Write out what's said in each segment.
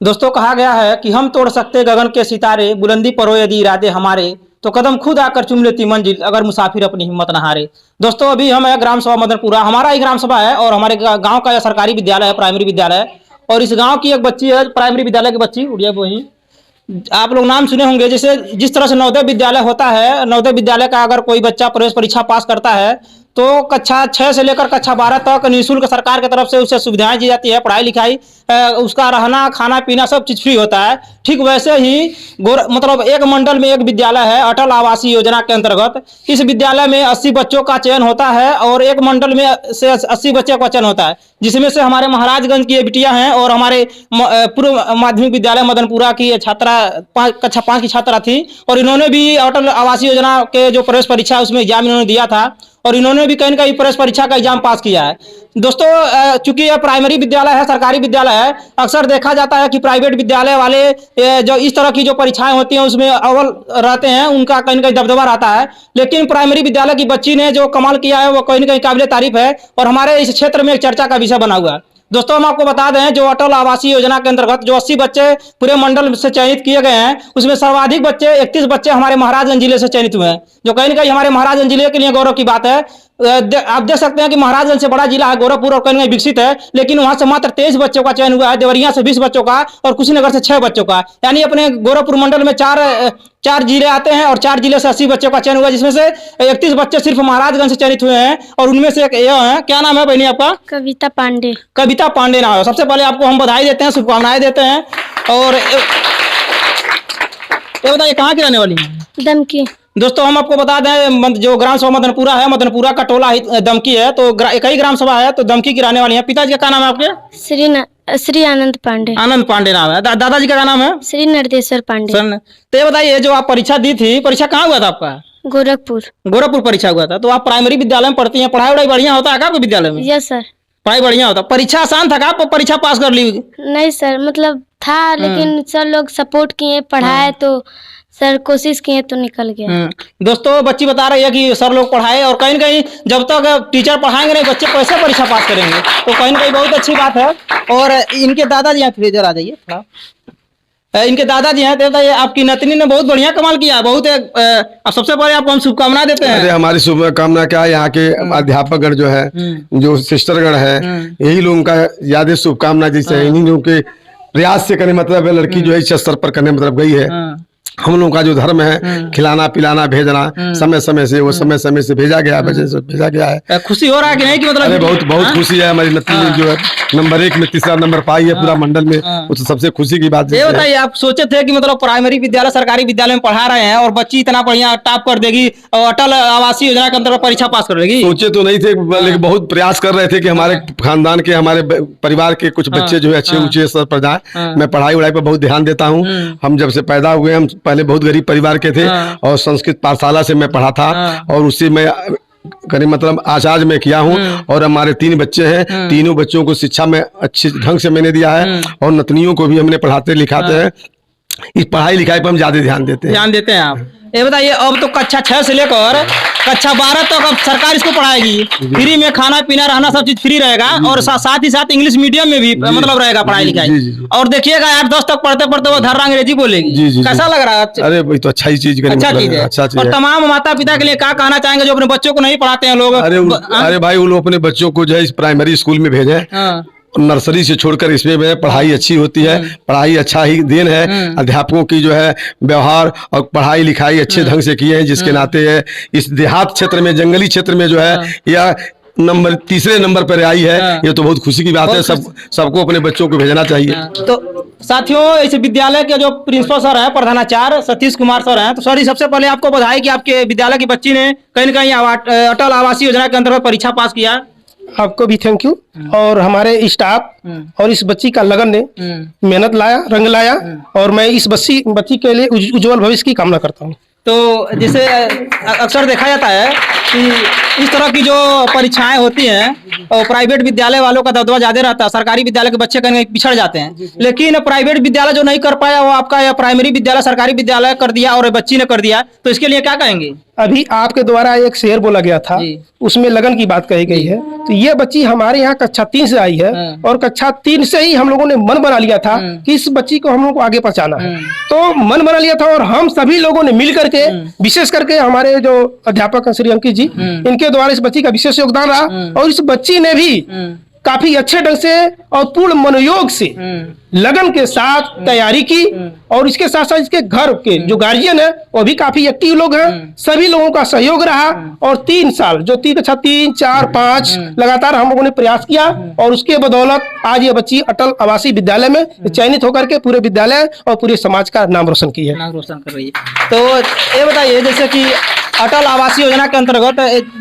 दोस्तों कहा गया है कि हम तोड़ सकते गगन के सितारे, बुलंदी पर हो यदि इरादे हमारे, तो कदम खुद आकर चुम लेती मंजिल, अगर मुसाफिर अपनी हिम्मत न हारे। दोस्तों अभी हम है ग्राम सभा मदनपुरा, हमारा ही ग्राम सभा है और हमारे गांव का यह सरकारी विद्यालय है, प्राइमरी विद्यालय है। और इस गांव की एक बच्ची है, प्राइमरी विद्यालय की बच्ची उड़िया वही, आप लोग नाम सुने होंगे। जैसे जिस तरह से नवोदय विद्यालय होता है, नवोदय विद्यालय का अगर कोई बच्चा प्रवेश परीक्षा पास करता है तो कक्षा 6 से लेकर कक्षा 12 तक निःशुल्क सरकार की तरफ से उसे सुविधाएं दी जाती है, पढ़ाई लिखाई, उसका रहना खाना पीना सब चीज फ्री होता है। ठीक वैसे ही मतलब एक मंडल में एक विद्यालय है अटल आवासीय योजना के अंतर्गत। इस विद्यालय में 80 बच्चों का चयन होता है और एक मंडल में से 80 बच्चों का चयन होता है, जिसमें से हमारे महाराजगंज की बिटिया हैं और हमारे पूर्व माध्यमिक विद्यालय मदनपुरा की छात्रा कक्षा 5 की छात्रा थी। और इन्होंने भी अटल आवासीय योजना के जो प्रवेश परीक्षा उसमें एग्जाम इन्होंने दिया था और इन्होंने भी कहीं ना कहीं प्रवेश परीक्षा का एग्जाम पास किया है। दोस्तों चूंकि यह प्राइमरी विद्यालय है, सरकारी विद्यालय है, अक्सर देखा जाता है कि प्राइवेट विद्यालय वाले जो इस तरह की जो परीक्षाएं होती हैं उसमें अव्वल रहते हैं, उनका कहीं ना कहीं दबदबा रहता है। लेकिन प्राइमरी विद्यालय की बच्ची ने जो कमाल किया है वो कहीं ना कहीं काबिल तारीफ है और हमारे इस क्षेत्र में एक चर्चा का विषय बना हुआ है। दोस्तों हम आपको बता दें, जो अटल आवासीय योजना के अंतर्गत जो 80 बच्चे पूरे मंडल से चयनित किए गए हैं, उसमें सर्वाधिक बच्चे 31 बच्चे हमारे महाराजगंज जिले से चयनित हुए हैं, जो कहीं ना कहीं हमारे महाराजगंज जिले के लिए गौरव की बात है। आप देख सकते हैं कि महाराजगंज से बड़ा जिला है गोरखपुर और कहीं ना कहीं विकसित है, लेकिन वहां से मात्र 23 बच्चों का चयन हुआ है, देवरिया से 20 बच्चों का और कुशीनगर से 6 बच्चों का। यानी अपने गोरखपुर मंडल में चार जिले आते हैं और 4 जिले से 80 बच्चों का चयन हुआ, जिसमें से 31 बच्चे सिर्फ महाराजगंज से चयनित हुए हैं। और उनमें से एक यह है, क्या नाम है बहनी आपका? कविता पांडे। कविता पांडे नाम है। सबसे पहले आपको हम बधाई देते हैं, शुभकामनाएं देते हैं। और ये बताइए कहाँ की रहने वाली है? दमकी। दोस्तों हम आपको बता दें, जो ग्राम सभा मदनपुरा है, मदनपुरा का टोला दमकी है, तो एक ही ग्राम सभा है, तो दमकी की रहने वाली है। पिताजी का क्या नाम है आपके? श्री आनंद पांडे। आनंद पांडे नाम है। दादाजी का क्या नाम है? श्री नरदेश्वर पांडे। तो ये बताइए, जो आप परीक्षा दी थी, परीक्षा कहाँ हुआ था आपका? गोरखपुर परीक्षा हुआ था। तो आप प्राइमरी विद्यालय में पढ़ती हैं, पढ़ाई वढ़ाई बढ़िया होता है क्या आपके विद्यालय में? Yes sir. पढ़ाई बढ़िया होता। परीक्षा आसान था क्या? आप परीक्षा पास कर ली? नहीं सर, मतलब था लेकिन सर लोग सपोर्ट किए, पढ़ाए तो सर कोशिश किए तो निकल गया। दोस्तों बच्ची बता रही है कि सर लोग पढ़ाए और कहीं ना कहीं जब तक टीचर पढ़ाएंगे नहीं, बच्चे कैसे परीक्षा पास करेंगे, तो कहीं ना कहीं बहुत अच्छी बात है। और इनके दादाजी यहाँ फिर इधर आ जाइए थोड़ा, इनके दादाजी हैं। तो आपकी नतनी ने बहुत बढ़िया कमाल किया, बहुत सबसे पहले आपको हम शुभकामनाएं देते हैं। अरे हमारी शुभकामना क्या है, यहाँ के अध्यापकगण जो है, जो सिस्टरगण है, यही लोगों का ज्यादा शुभकामना जैसे इन्हीं लोगों के प्रयास से करने मतलब है, लड़की जो है इस स्तर पर करने मतलब गई है। हम लोगों का जो धर्म है खिलाना पिलाना भेजना, समय समय से वो समय समय से भेजा गया है। खुशी हो रहा है कि नहीं? कि मतलब अरे बहुत खुशी है। हमारी नतनी जो है नंबर 1 में तीसरा नंबर पाई है पूरा मंडल में, वो तो सबसे खुशी की बात है। ये बताइए, आप सोचे थे कि मतलब प्राइमरी विद्यालय सरकारी विद्यालय में पढ़ा रहे हैं और बच्ची इतना बढ़िया टॉप कर देगी और अटल आवासीय योजना के अंतर्गत परीक्षा पास कर लेगी? सोचे तो नहीं थे, लेकिन बहुत प्रयास कर रहे थे कि हमारे खानदान के, हमारे परिवार के कुछ बच्चे जो है अच्छे ऊंचे स्तर पर जाए। मैं पढ़ाई वढ़ाई पर बहुत ध्यान देता हूँ। हम जब से पैदा हुए, हम पहले बहुत गरीब परिवार के थे और संस्कृत पाठशाला से मैं पढ़ा था और उससे मैं करीब मतलब आचार्य में किया हूँ। और हमारे 3 बच्चे हैं, तीनों बच्चों को शिक्षा में अच्छे ढंग से मैंने दिया है और नतनियों को भी हमने पढ़ाते लिखाते हैं। इस पढ़ाई लिखाई पर हम ज्यादा ध्यान देते हैं आप। ये बताइए, अब तो कक्षा 6 से लेकर कक्षा 12 तक अब सरकार इसको पढ़ाएगी, फ्री में खाना पीना रहना सब चीज फ्री रहेगा और साथ ही साथ इंग्लिश मीडियम में भी मतलब रहेगा पढ़ाई लिखाई। और देखिएगा 8-10 तक पढ़ते पढ़ते वो धर अंग्रेजी बोलेगी। कैसा लग रहा है? अरे भाई तो अच्छा ही चीज, अच्छा चीज है। और तमाम माता पिता के लिए क्या कहना चाहेंगे जो अपने बच्चों को नहीं पढ़ाते हैं लोग? अरे भाई वो लोग अपने बच्चों को जो है इस प्राइमरी स्कूल में भेजे, नर्सरी से छोड़कर इसमें पढ़ाई अच्छी होती है। पढ़ाई अच्छा ही देन है, अध्यापकों की जो है व्यवहार और पढ़ाई लिखाई अच्छे ढंग से किए हैं, जिसके नाते है इस देहात क्षेत्र में, जंगली क्षेत्र में जो है यह तीसरे नंबर पर आई है। ये तो बहुत खुशी की बात है। सबको अपने बच्चों को भेजना चाहिए। तो साथियों, इस विद्यालय के जो प्रिंसिपल सर हैं, प्रधानाचार्य सतीश कुमार सर हैं, तो सर सबसे पहले आपको बधाई कि आपके विद्यालय की बच्ची ने कहीं न कहीं अटल आवासीय योजना के अंतर्गत परीक्षा पास किया। आपको भी थैंक यू। और हमारे स्टाफ और इस बच्ची का लगन ने मेहनत लाया, रंग लाया और मैं इस बच्ची के लिए उज्जवल भविष्य की कामना करता हूँ। तो जैसे अक्सर देखा जाता है कि इस तरह की जो परीक्षाएं होती हैं और प्राइवेट विद्यालय वालों का दबदबा ज्यादा रहता है, सरकारी विद्यालय के बच्चे कहीं पिछड़ जाते हैं, लेकिन प्राइवेट विद्यालय जो नहीं कर पाया वो आपका यह प्राइमरी विद्यालय सरकारी विद्यालय कर दिया और बच्ची ने कर दिया, तो इसके लिए क्या कहेंगे? अभी आपके द्वारा एक शेर बोला गया था, उसमें लगन की बात कही गई है। तो ये बच्ची हमारे यहाँ कक्षा 3 से आई है और कक्षा 3 से ही हम लोगों ने मन बना लिया था कि इस बच्ची को हम लोग को आगे पहुंचाना है। तो मन बना लिया था और हम सभी लोगों ने मिल करके, विशेष करके हमारे जो अध्यापक हैं श्री अंकित जी, इनके द्वारा इस बच्ची का विशेष योगदान रहा और इस बच्ची ने भी काफी अच्छे ढंग से और पूर्ण मनोयोग से लगन के साथ तैयारी की और इसके साथ साथ इसके घर के जो गार्जियन है वो भी काफी एक्टिव लोग हैं। सभी लोगों का सहयोग रहा और 3 साल जो 3, 4, 5 लगातार हम लोगों ने प्रयास किया और उसके बदौलत आज ये बच्ची अटल आवासीय विद्यालय में चयनित होकर के पूरे विद्यालय और पूरे समाज का नाम रोशन की है। नाम रोशन कर रही है। तो ये बताइए, जैसे कि अटल आवासीय योजना के अंतर्गत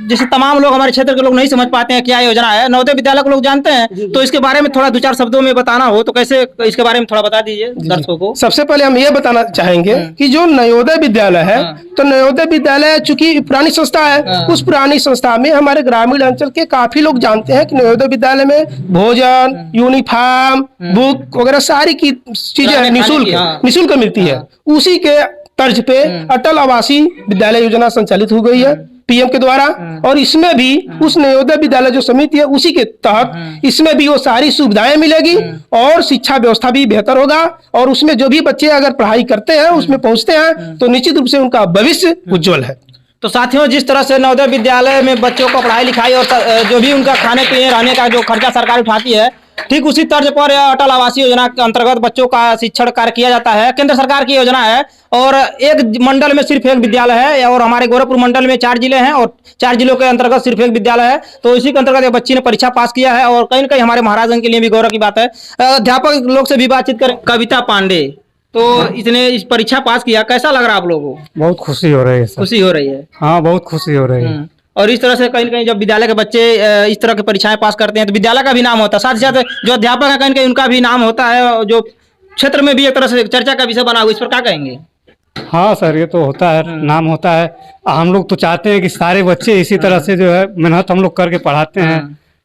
जैसे तमाम लोग हमारे क्षेत्र के लोग नहीं समझ पाते हैं क्या योजना है, नवोदय विद्यालय को लोग जानते हैं, तो इसके बारे में थोड़ा 2-4 शब्दों में बताना हो तो कैसे, इसके बारे में थोड़ा बता दीजिए दर्शकों को। सबसे पहले हम ये बताना चाहेंगे कि जो नवोदय विद्यालय है, तो नवोदय विद्यालय चूंकि पुरानी संस्था है, उस पुरानी संस्था में हमारे ग्रामीण अंचल के काफी लोग जानते हैं कि नवोदय विद्यालय में भोजन, यूनिफॉर्म, बुक वगैरह सारी की चीजें निःशुल्क मिलती है। उसी के तर्ज पे अटल आवासीय विद्यालय योजना संचालित हो गई है पीएम के द्वारा और इसमें भी उस नवोदय विद्यालय जो समिति है उसी के तहत इसमें भी वो सारी सुविधाएं मिलेगी और शिक्षा व्यवस्था भी बेहतर होगा और उसमें जो भी बच्चे अगर पढ़ाई करते हैं उसमें पहुंचते हैं तो निश्चित रूप से उनका भविष्य उज्जवल है। तो साथियों, जिस तरह से नवोदय विद्यालय में बच्चों को पढ़ाई लिखाई और जो भी उनका खाने पीने रहने का जो खर्चा सरकार उठाती है, ठीक उसी तर्ज पर अटल आवासीय योजना के अंतर्गत बच्चों का शिक्षण कार्य किया जाता है। केंद्र सरकार की योजना है और एक मंडल में सिर्फ एक विद्यालय है और हमारे गोरखपुर मंडल में 4 जिले हैं और 4 जिलों के अंतर्गत सिर्फ एक विद्यालय है। तो इसी के अंतर्गत एक बच्ची ने परीक्षा पास किया है और कहीं न कहीं हमारे महाराजगंज के लिए भी गौरव की बात है। अध्यापक लोग से भी बातचीत करें। कविता पांडे, तो इसने इस परीक्षा पास किया, कैसा लग रहा है आप लोगों को? बहुत खुशी हो रही है सर। खुशी हो रही है? हाँ, बहुत खुशी हो रही है। और इस तरह से कहीं न कहीं जब विद्यालय के बच्चे इस तरह की परीक्षाएं पास करते हैं तो विद्यालय का भी नाम होता है, साथ ही साथ जो अध्यापक है कहीं न कहीं उनका भी नाम होता है, जो क्षेत्र में भी एक तरह से चर्चा का विषय बना हुआ, इस पर क्या कहेंगे? हाँ सर, ये तो होता है, नाम होता है। हम लोग तो चाहते हैं कि सारे बच्चे इसी तरह से जो है मेहनत हम लोग करके पढ़ाते हैं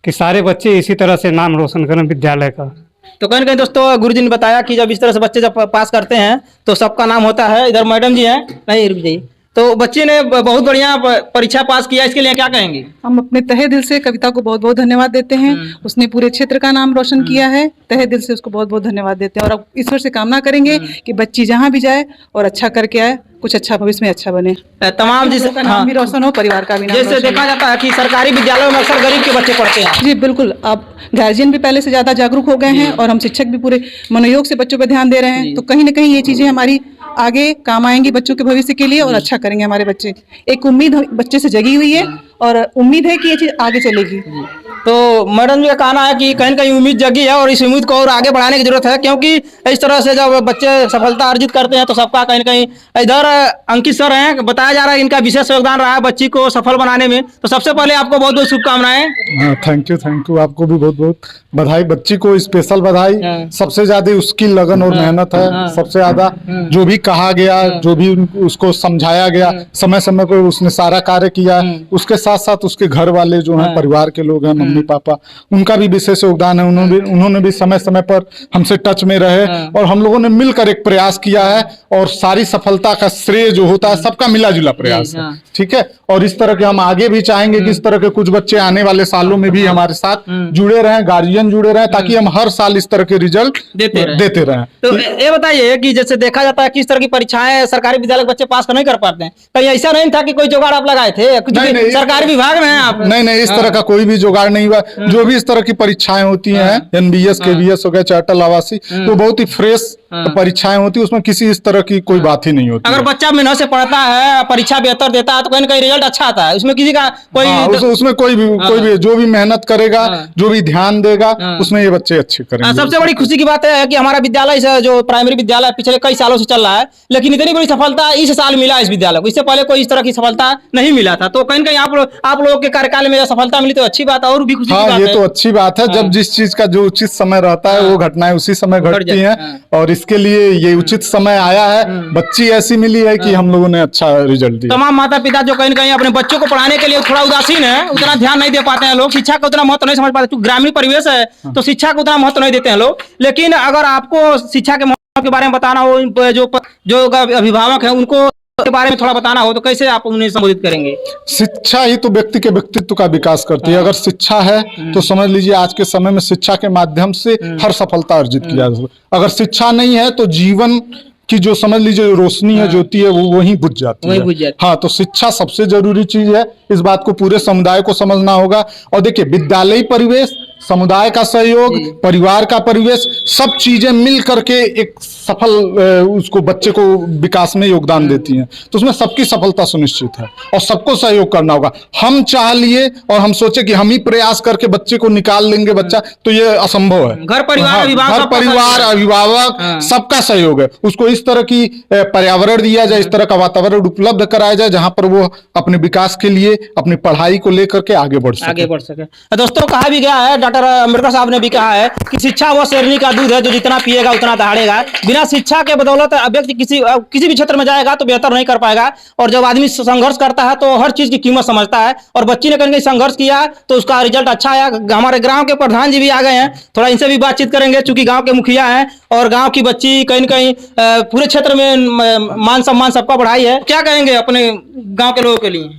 कि सारे बच्चे इसी तरह से नाम रोशन करें विद्यालय का। तो कहीं न कहीं दोस्तों, गुरुजी ने बताया कि जब इस तरह से बच्चे जब पास करते हैं तो सबका नाम होता है। इधर मैडम जी हैं, नहीं रुक जाइए। तो बच्चे ने बहुत बढ़िया परीक्षा पास किया, इसके लिए क्या कहेंगे? हम अपने तहे दिल से कविता को बहुत बहुत धन्यवाद देते हैं। उसने पूरे क्षेत्र का नाम रोशन किया है, तहे दिल से उसको बहुत बहुत धन्यवाद देते हैं और अब ईश्वर से कामना करेंगे कि बच्ची जहाँ भी जाए और अच्छा करके आए, कुछ अच्छा भविष्य में अच्छा बने, तमाम जिस नाम भी रोशन हो, परिवार का भी नाम जैसे रोशन देखा जाता है कि सरकारी विद्यालयों में अक्सर गरीब के बच्चे पढ़ते हैं। जी बिल्कुल, अब गार्जियन भी पहले से ज्यादा जागरूक हो गए हैं और हम शिक्षक भी पूरे मनोयोग से बच्चों पर ध्यान दे रहे हैं। तो कहीं ना कहीं ये चीजें हमारी आगे काम आएंगी बच्चों के भविष्य के लिए और अच्छा करेंगे हमारे बच्चे। एक उम्मीद बच्चे से जगी हुई है और उम्मीद है कि ये चीज आगे चलेगी। तो मैडम जी का कहना है कि कहीं न कहीं उम्मीद जगी है और इस उम्मीद को और आगे बढ़ाने की जरूरत है, क्योंकि इस तरह से जब बच्चे सफलता अर्जित करते हैं तो सबका कहीं न कहीं, इधर अंकित सर हैं, बताया जा रहा है इनका विशेष योगदान रहा है बच्ची को सफल बनाने में। तो सबसे पहले आपको बहुत बहुत शुभकामनाएं। थैंक यू, आपको भी बहुत बहुत बधाई। बच्ची को स्पेशल बधाई। सबसे ज्यादा उसकी लगन और मेहनत है, सबसे ज्यादा जो भी कहा गया, जो भी उसको समझाया गया, समय समय पर उसने सारा कार्य किया। उसके साथ साथ उसके घर वाले जो हैं, परिवार के लोग हैं, मम्मी पापा, उनका भी विशेष योगदान है। उन्होंने भी समय समय पर हमसे टच में रहे और हम लोगों ने मिलकर एक प्रयास किया है और सारी सफलता का श्रेय जो होता है सबका मिला जुला प्रयास है। ठीक है, और इस तरह के हम आगे भी चाहेंगे कि इस तरह के कुछ बच्चे आने वाले सालों में भी हमारे साथ जुड़े रहें, गार्जियन जुड़े रहें, ताकि हम हर साल इस तरह के रिजल्ट देते रहें। तो ये बताइए कि जैसे देखा जाता है कि इस तरह की परीक्षाएं सरकारी विद्यालय के बच्चे पास नहीं कर पाते हैं, कहीं ऐसा नहीं था कि कोई जुगाड़ आप लगाए थे? सरकारी विभाग में हैं आप? नहीं, इस तरह का कोई भी जुगाड़ नहीं हुआ। जो भी इस तरह की परीक्षाएं होती हैं, NBS KVS हो गया, अटल आवासीय, तो बहुत ही फ्रेश परीक्षाएं होती है, उसमें किसी इस तरह की कोई बात ही नहीं होती। अगर बच्चा मेहनत से पढ़ता है, परीक्षा बेहतर देता है तो कहीं ना कहीं रिजल्ट अच्छा आता है, उसमें किसी का कोई उसमें कोई भी जो भी मेहनत करेगा, जो भी ध्यान देगा, उसमें ये बच्चे अच्छे करेंगे। सबसे बड़ी खुशी की बात है कि हमारा विद्यालय जो प्राइमरी विद्यालय पिछले कई सालों से चल रहा है, लेकिन इतनी बड़ी सफलता इस साल मिला इस विद्यालय को, इससे पहले कोई इस तरह की सफलता नहीं मिला था। तो कहीं ना कहीं आप लोगों के कार्यकाल में सफलता मिली तो अच्छी बात है। और भी खुशी की हाँ, बात ये है। तो अच्छी बात है। जब जिस चीज का जो उचित समय रहता है वो घटनाएं उसी समय घटती हैं, और इसके लिए ये उचित समय आया है। बच्ची ऐसी मिली है कि हम लोगों ने अच्छा रिजल्ट दिया। तमाम माता पिता जो कहीं न कहीं अपने बच्चों को पढ़ाने के लिए थोड़ा उदासीन है, उतना ध्यान नहीं दे पाते हैं लोग, शिक्षा का उतना महत्व नहीं समझ पाते, क्योंकि ग्रामीण परिवेश है तो शिक्षा को उतना महत्व नहीं देते हैं लोग। लेकिन अगर आपको शिक्षा के महत्व के बारे में बताना हो, जो अभिभावक है उनको के बारे में थोड़ा बताना हो, तो कैसे आप उन्हें संबोधित करेंगे? शिक्षा ही तो व्यक्ति के व्यक्तित्व का विकास करती है। अगर शिक्षा है तो समझ लीजिए आज के समय में शिक्षा के माध्यम से हर सफलता अर्जित किया जा सकता है। अगर शिक्षा नहीं है तो जीवन की जो समझ लीजिए रोशनी है, ज्योति है, वो वहीं बुझ जाती है। हाँ, तो शिक्षा सबसे जरूरी चीज है। इस बात को पूरे समुदाय को समझना होगा। और देखिए, विद्यालयी परिवेश, समुदाय का सहयोग, परिवार का परिवेश, सब चीजें मिल करके एक सफल उसको बच्चे को विकास में योगदान देती हैं। तो उसमें सबकी सफलता सुनिश्चित है और सबको सहयोग करना होगा। हम चाह लिए और हम सोचे कि हम ही प्रयास करके बच्चे को निकाल लेंगे बच्चा, तो ये असंभव है। घर परिवार अभिभावक सबका सहयोग है। उसको इस तरह की पर्यावरण दिया जाए, इस तरह का वातावरण उपलब्ध कराया जाए जहां पर वो अपने विकास के लिए, अपनी पढ़ाई को लेकर के आगे बढ़ सके। दोस्तों, कहा भी गया है, डॉक्टर अम्बेडकर साहब ने भी कहा है कि शिक्षा वह शेरनी का दूध है जो जितना पिएगा उतना दहाड़ेगा। बिना शिक्षा के बदौलत व्यक्ति किसी भी क्षेत्र में जाएगा तो बेहतर नहीं कर पाएगा। और जब आदमी संघर्ष करता है तो हर चीज की कीमत समझता है। और बच्ची ने कहीं संघर्ष किया तो उसका रिजल्ट अच्छा आया। हमारे गांव के प्रधान जी भी आ गए हैं, थोड़ा इनसे भी बातचीत करेंगे, चूंकि गांव के मुखिया हैं और गांव की बच्ची कहीं न कहीं पूरे क्षेत्र में मान सम्मान सबका बढ़ाई है। क्या कहेंगे अपने गांव के लोगों के लिए?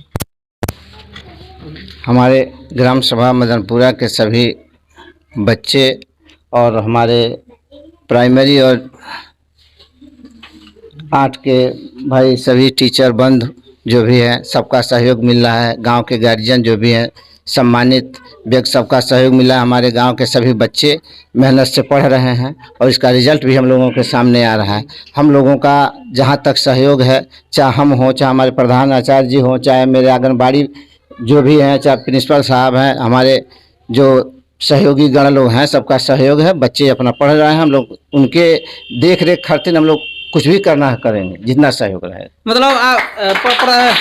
हमारे ग्राम सभा मदनपुरा के सभी बच्चे और हमारे प्राइमरी और 8 के भाई सभी टीचर बंधु जो भी हैं, सबका सहयोग मिल रहा है। गांव के गार्जियन जो भी हैं, सम्मानित व्यक्ति, सबका सहयोग मिला है। हमारे गांव के सभी बच्चे मेहनत से पढ़ रहे हैं और इसका रिजल्ट भी हम लोगों के सामने आ रहा है। हम लोगों का जहां तक सहयोग है, चाहे हम हों, चाहे हमारे प्रधान आचार्य जी हों, चाहे मेरे आंगनबाड़ी जो भी हैं, चाहे प्रिंसिपल साहब हैं, हमारे जो सहयोगी गण लोग हैं, सबका सहयोग है। बच्चे अपना पढ़ रहे हैं, हम लोग उनके देख रेख खातिर हम लोग कुछ भी करना करेंगे, जितना सहयोग रहे। मतलब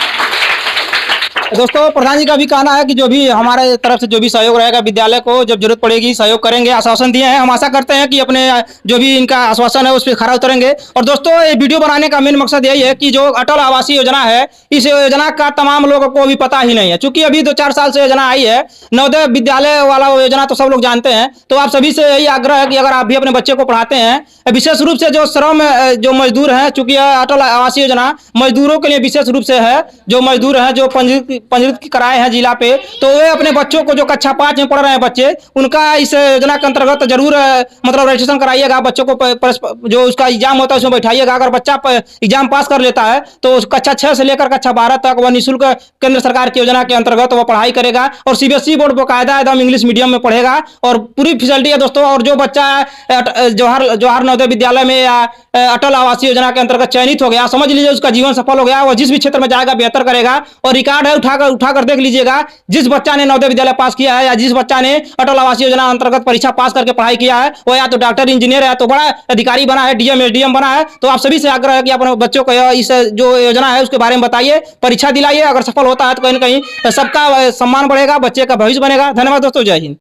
दोस्तों, प्रधान जी का भी कहना है कि जो भी हमारे तरफ से जो भी सहयोग रहेगा विद्यालय को, जब जरूरत पड़ेगी सहयोग करेंगे, आश्वासन दिए हैं। हम आशा करते हैं कि अपने जो भी इनका आश्वासन है उस पर खरा उतरेंगे। और दोस्तों, ये वीडियो बनाने का मेन मकसद यही है कि जो अटल आवासीय योजना है, इस योजना का तमाम लोगों को भी पता ही नहीं है। चूंकि अभी 2-4 साल से योजना आई है, नवोदय विद्यालय वाला योजना तो सब लोग जानते हैं। तो आप सभी से यही आग्रह है कि अगर आप भी अपने बच्चे को पढ़ाते हैं, विशेष रूप से जो श्रम जो मजदूर हैं, चूंकि अटल आवासीय योजना मजदूरों के लिए विशेष रूप से है, जो मजदूर हैं, जो पंजीकृत कराए हैं जिला पे, तो वे अपने बच्चों को, जो कक्षा 5 में पढ़ रहे हैं बच्चे, उनका इस योजना के अंतर्गत जरूर मतलब रजिस्ट्रेशन कराइएगा। बच्चों को जो उसका एग्जाम होता है उसमें बैठाइएगा। अगर बच्चा एग्जाम पास कर लेता है तो कक्षा 6 से लेकर कक्षा 12 तक वह निःशुल्क केंद्र सरकार की योजना के अंतर्गत वह पढ़ाई करेगा। और सीबीएसई बोर्ड बाकायदा एकदम इंग्लिश मीडियम में पढ़ेगा और पूरी फैसिलिटी है दोस्तों। और जो बच्चा जवाहर नवोदय विद्यालय में या अटल आवासीय योजना के अंतर्गत चयनित हो गया, समझ लीजिए उसका जीवन सफल हो गया। वह जिस भी क्षेत्र में जाएगा बेहतर करेगा। और रिकॉर्ड है, उठाकर देख लीजिएगा, जिस बच्चा ने नवोदय विद्यालय पास किया है या जिस बच्चा ने अटल आवासीय योजना अंतर्गत परीक्षा पास करके पढ़ाई किया है, वो या तो डॉक्टर, इंजीनियर, या तो बड़ा अधिकारी बना है, डीएम, एसडीएम बना है। तो आप सभी से आग्रह है कि अपने बच्चों को इस जो योजना है उसके बारे में बताइए, परीक्षा दिलाइए। अगर सफल होता है तो कहीं न कहीं सबका सम्मान बढ़ेगा, बच्चे का भविष्य बनेगा। धन्यवाद दोस्तों, जय हिंद।